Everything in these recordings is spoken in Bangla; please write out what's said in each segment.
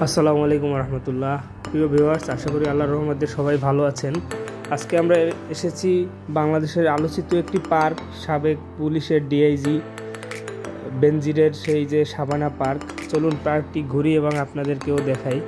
আসসালামু আলাইকুম রহমতুল্লাহ। প্রিয় ভিউয়ার্স, আশা করি আল্লাহর রহমতে সবাই ভালো আছেন। আজকে আমরা এসেছি বাংলাদেশের আলোচিত একটি পার্ক, সাবেক পুলিশের ডিআইজি বেনজিরের সেই যে সাবানা পার্ক। চলুন পার্কটি ঘুরি এবং আপনাদেরকেও দেখাই।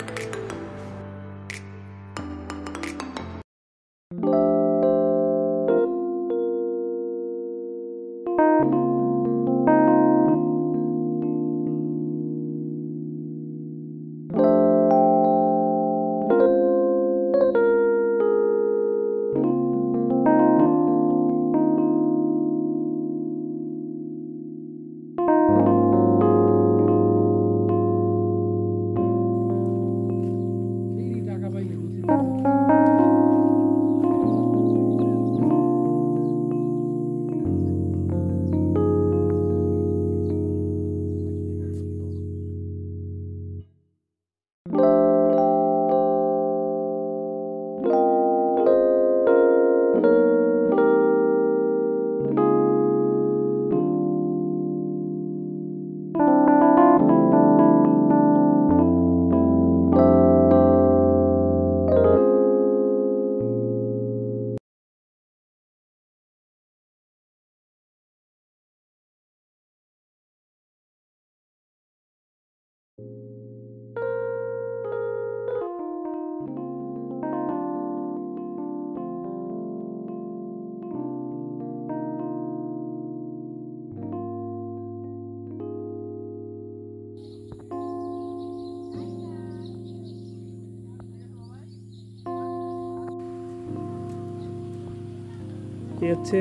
এই হচ্ছে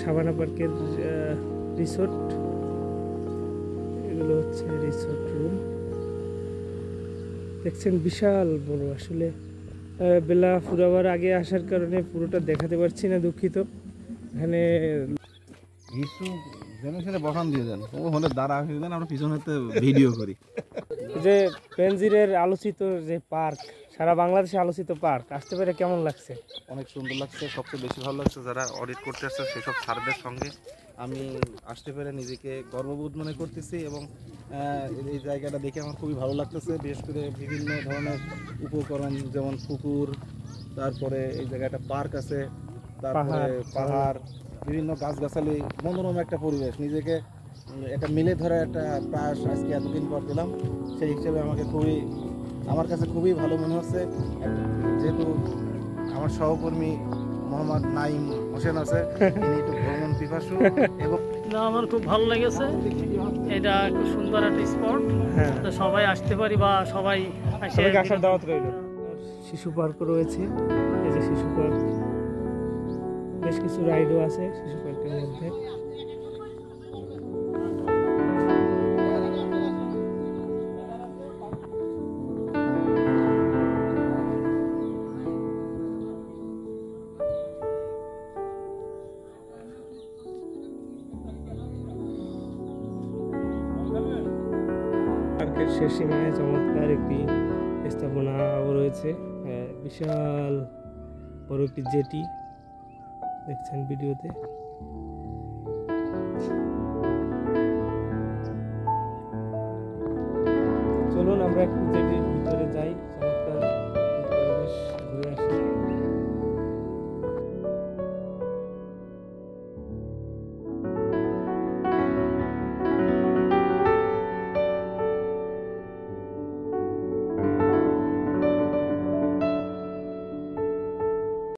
সাবানা পার্কের রিসোর্ট। এগুলো হচ্ছে রিসোর্ট রুম। দেখছেন বিশাল বড়। আসলে বেলা ফুরাবার আগে আসার কারণে পুরোটা দেখাতে পারছি না, দুঃখিত। এখানে বসান দিয়ে দেন, ও হলে দাঁড়া দেন, আমরা পিছনে ভিডিও করি। যে বেনজিরের আলোচিত যে পার্ক, সারা বাংলাদেশে আলোচিত পার্ক, আসতে পেরে কেমন লাগছে? অনেক সুন্দর লাগছে। সবচেয়ে বেশি ভালো লাগছে যারা অডিট করতে আসছে সেসব স্যারদের সঙ্গে আমি আসতে পেরে নিজেকে গর্ববোধ মনে করতেছি এবং এই জায়গাটা দেখে আমার খুবই ভালো লাগতেছে। বিশেষ করে বিভিন্ন ধরনের উপকরণ, যেমন পুকুর, তারপরে এই জায়গায় একটা পার্ক আছে, তারপরে পাহাড়, বিভিন্ন গাছগাছালি, মনোরম একটা পরিবেশ। নিজেকে একটা মিলে ধরা একটা প্রয়াস আজকে এতদিন পর দিলাম। সেই হিসেবে আমার কাছে খুবই ভালো মনে হচ্ছে। যেহেতু আমার সহকর্মী মোহাম্মদ নাইম হোসেন আছে, তিনি একটু ভ্রমণ পিপাসু এবং আমার খুব ভালো লেগেছে। এটা খুব সুন্দর একটা স্পট, সবাই আসতে পারি বা সবাই আসার দাওয়াত রইল। শিশু পার্কও রয়েছে। এই যে শিশু পার্ক, বেশ কিছু রাইডও আছে শিশু পার্কের মধ্যে। পার্কের শেষ সীমায় চমৎকার একটি স্থাপনাও রয়েছে। বিশাল বড় একটি জেটি দেখছেন ভিডিওতে। চলুন আমরা একটু জেটির ভিতরে যাই।